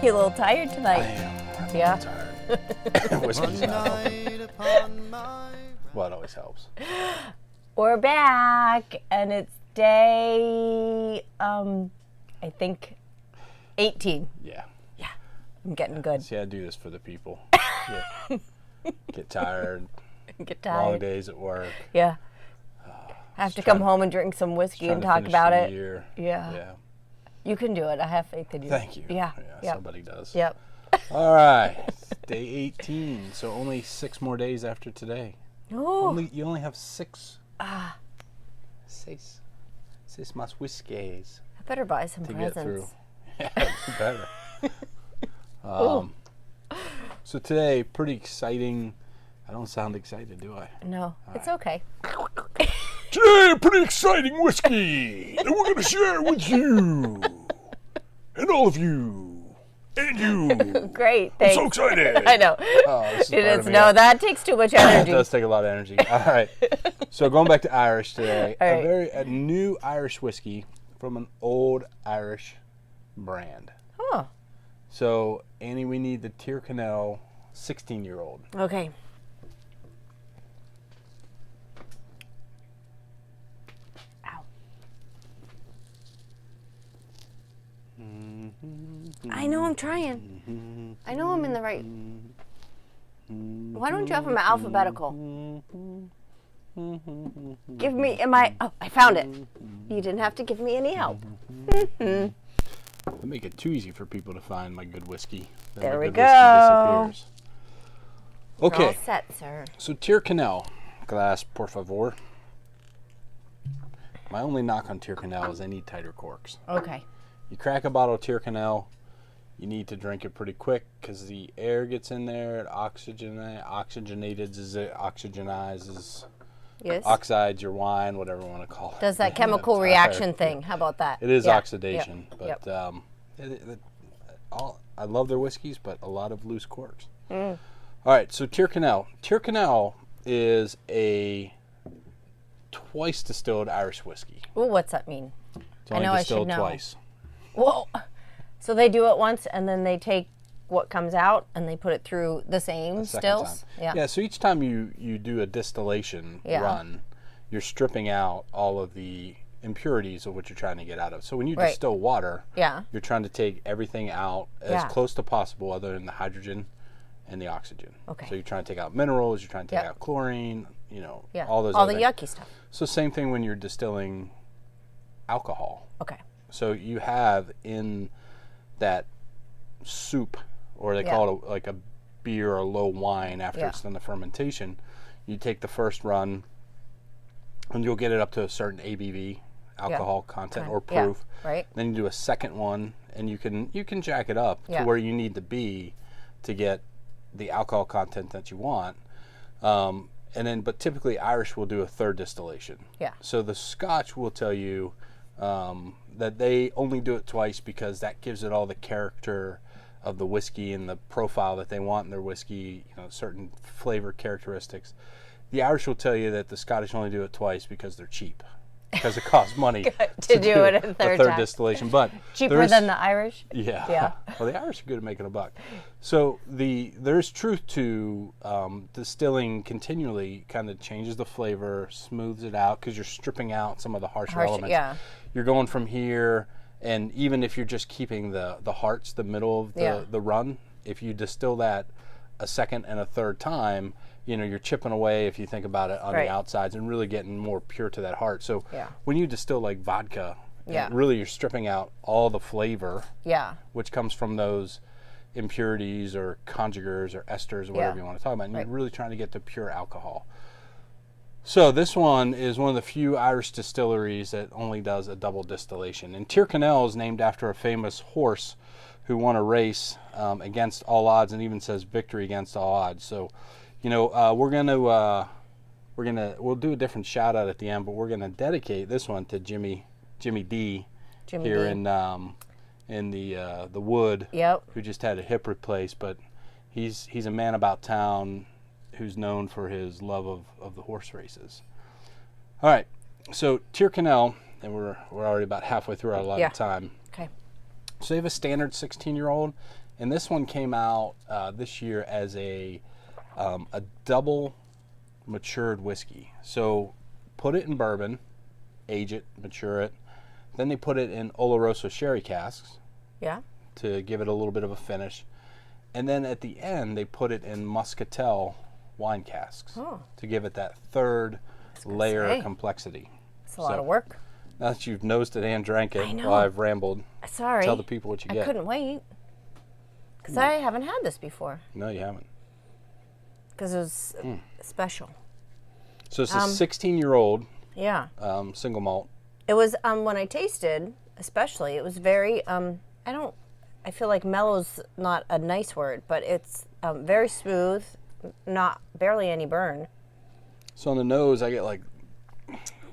You're a little tired I tonight. am. I'm Yeah. tired. Whiskey's not helping. Well, it always helps. We're back, and it's day, I think, 18. Yeah. Yeah, I'm getting good. See, I do this for the people. Get tired. Get Long tired. days at work. Yeah. I have to come home and drink some whiskey and talk about it. Yeah. Yeah. You can do it. I have faith in you. Thank you. Yeah. Yep. Somebody does. Yep. All right. Day 18. So only 6 more days after today. Oh. You only have 6. Six más whiskeys I better buy some to presents. get through. Yeah, you better. So today, pretty exciting. I don't sound excited, do I? No, it's okay. Today, pretty exciting whiskey that we're going to share with you. And all of you. And you. Great, thanks. I'm so excited. I know. This It part is. of me. No, that takes too much It energy. does take a lot of energy. All right. So going back to Irish today, All right. a new Irish whiskey from an old Irish brand. Oh, So, Annie, we need the Tyrconnel 16-year-old. okay. Ow. I know I'm trying. I know I'm in the right. Why don't you have them alphabetical? Give me, oh, I found it. You didn't have to give me any help. I make it too easy for people to find my good whiskey. Then There my we good go. whiskey disappears. We're Okay, all set, sir. so Tyrconnel, glass, por favor. My only knock on Tyrconnel is I need tighter corks. Okay. You crack a bottle of Tyrconnel, you need to drink it pretty quick because the air gets in there, it oxygenizes, Yes. oxides your wine, whatever you want to call it. Does that chemical It's reaction hard. thing? How about that? It is Yeah. oxidation, Yep. but I love their whiskeys, but a lot of loose corks. All right, so Tyrconnel. Tyrconnel is a twice distilled Irish whiskey. Ooh, what's that mean? It's only know I should distilled know. twice. Whoa. So they do it once, and then they take what comes out and they put it through the same Second stills. time. Yeah, so each time you do a distillation run, you're stripping out all of the impurities of what you're trying to get out of. So when you Right. distill water, Yeah. you're trying to take everything out as Yeah. close to possible other than the hydrogen and the oxygen. Okay. So you're trying to take out minerals, you're trying to take Yep. out chlorine, Yeah. all those All other the things. yucky stuff. So same thing when you're distilling alcohol. Okay. So you have in that soup, or they call it like a beer or low wine after it's done the fermentation, you take the first run and you'll get it up to a certain ABV, alcohol content or proof. Yeah. Right. Then you do a second one and you can jack it up to where you need to be to get the alcohol content that you want. But typically Irish will do a third distillation. Yeah. So the Scotch will tell you that they only do it twice because that gives it all the character of the whiskey and the profile that they want in their whiskey, certain flavor characteristics. The Irish will tell you that the Scottish only do it twice because they're cheap, because it costs money to do it a third time. distillation. But Cheaper than the Irish? yeah. Yeah. Well, the Irish are good at making a buck. So there's truth to distilling continually. Kind of changes the flavor, smooths it out because you're stripping out some of the harsher elements. Yeah. You're going from here, and even if you're just keeping the hearts, the middle of the run, if you distill that a second and a third time, you're chipping away, if you think about it, on the outsides and really getting more pure to that heart. So when you distill like vodka, really you're stripping out all the flavor, which comes from those impurities or conjugars or esters or whatever you want to talk about. And you're really trying to get the pure alcohol. So this one is one of the few Irish distilleries that only does a double distillation. And Tyrconnel is named after a famous horse who won a race against all odds, and even says victory against all odds. So, we'll do a different shout out at the end, but we're gonna dedicate this one to Jimmy D here in the Wood, who just had a hip replaced, but he's a man about town who's known for his love of the horse races. All right, so Tyrconnel, and we're already about halfway through our allotted time. Okay. So they have a standard 16-year-old And this one came out this year as a double matured whiskey. So put it in bourbon, age it, mature it. Then they put it in Olorosso sherry casks. Yeah. To give it a little bit of a finish. And then at the end, they put it in Moscatel wine casks to give it that third layer of complexity. It's a lot of work. Now that you've nosed it and drank it while I've rambled, sorry, tell the people what you get. I couldn't wait. Because I haven't had this before. No, you haven't. Because it was special. So it's a 16-year-old single malt. It was, when I tasted, especially, it was very, I feel like mellow's not a nice word, but it's very smooth, barely any burn. So on the nose, I get like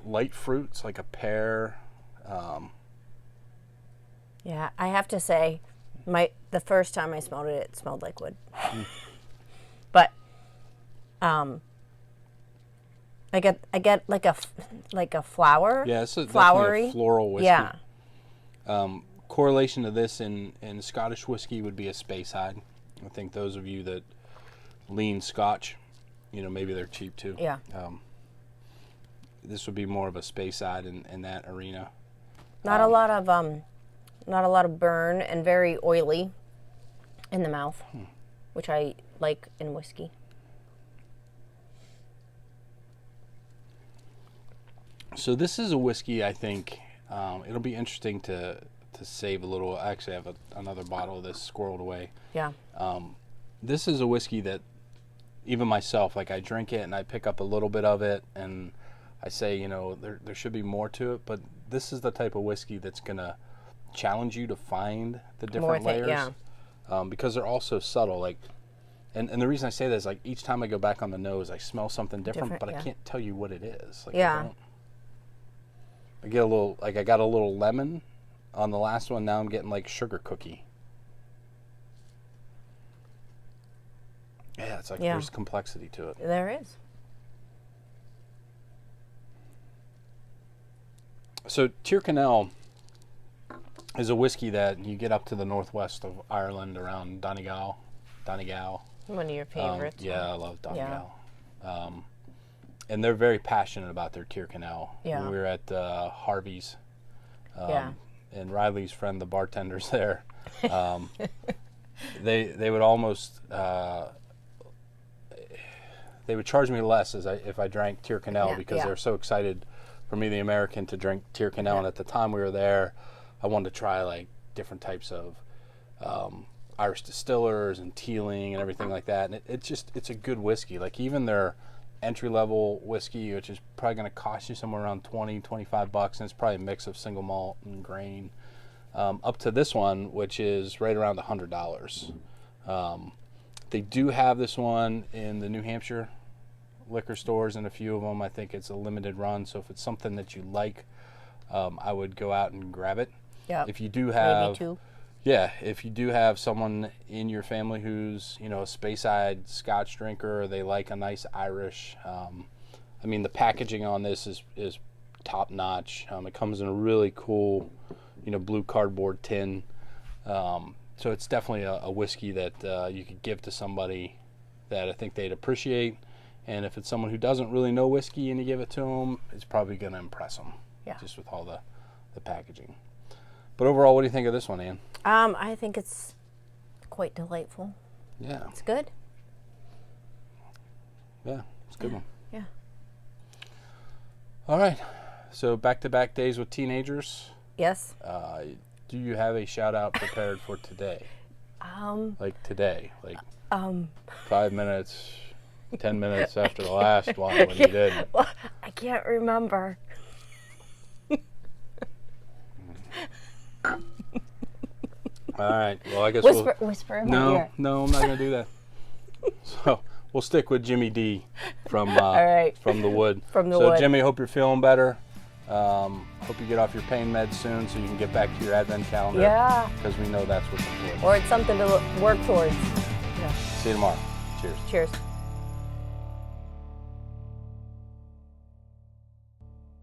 light fruits, like a pear. Yeah, I have to say, the first time I smelled it, it smelled like wood. But I get like a flower. Yeah, it's flowery, definitely a floral whiskey. Yeah. Correlation to this in Scottish whiskey would be a Speyside. I think those of you that lean Scotch, maybe they're cheap too. Yeah. This would be more of a Speyside in that arena. Not a lot of burn and very oily in the mouth, which I like in whiskey. So this is a whiskey. I think it'll be interesting to save a little. I actually have another bottle of this squirreled away. Yeah. This is a whiskey that even myself, like I drink it and I pick up a little bit of it and I say, there should be more to it, but this is the type of whiskey that's gonna challenge you to find the different layers, because they're all so subtle. Like, and the reason I say that is like each time I go back on the nose, I smell something different, but I can't tell you what it is. Like, I get a little, like I got a little lemon on the last one. Now I'm getting like sugar cookie. Yeah, it's like there's complexity to it. There is. So Tyrconnel is a whiskey that you get up to the northwest of Ireland around Donegal. One of your favorites. Yeah, I love Donegal. Yeah. And they're very passionate about their Tyrconnel. Yeah. We were at Harvey's. And Riley's friend, the bartender's there. They would almost they would charge me less if I drank Tyrconnel because they're so excited for me, the American, to drink Tyrconnel. And at the time we were there, I wanted to try like different types of Irish distillers and teeling and everything like that. And it's a good whiskey. Like even their entry-level whiskey, which is probably going to cost you somewhere around $20-25, and it's probably a mix of single malt and grain, up to this one, which is right around $100. They do have this one in the New Hampshire liquor stores, and a few of them. I think it's a limited run, so if it's something that you like, I would go out and grab it. Yeah. If you do have, maybe two. Yeah, if you do have someone in your family who's, a Speyside Scotch drinker, or they like a nice Irish, I mean, the packaging on this is top notch. It comes in a really cool, blue cardboard tin. So it's definitely a whiskey that you could give to somebody that I think they'd appreciate. And if it's someone who doesn't really know whiskey and you give it to them, it's probably going to impress them. Yeah. Just with all the packaging. But overall, what do you think of this one, Ann? I think it's quite delightful. Yeah. It's good. Yeah, it's a good one. Yeah. All right. So back-to-back days with teenagers. Yes. Do you have a shout-out prepared for today? Like today? Like 5 minutes, 10 minutes after the last one when you did. Well, I can't remember. All right. Well, I guess whisper in my ear. No, I'm not going to do that. So we'll stick with Jimmy D from from the Wood. From the Wood. So Jimmy, hope you're feeling better. Hope you get off your pain meds soon so you can get back to your Advent calendar. Yeah. Because we know that's what's important. Or it's something to work towards. Yeah. See you tomorrow. Cheers. Cheers.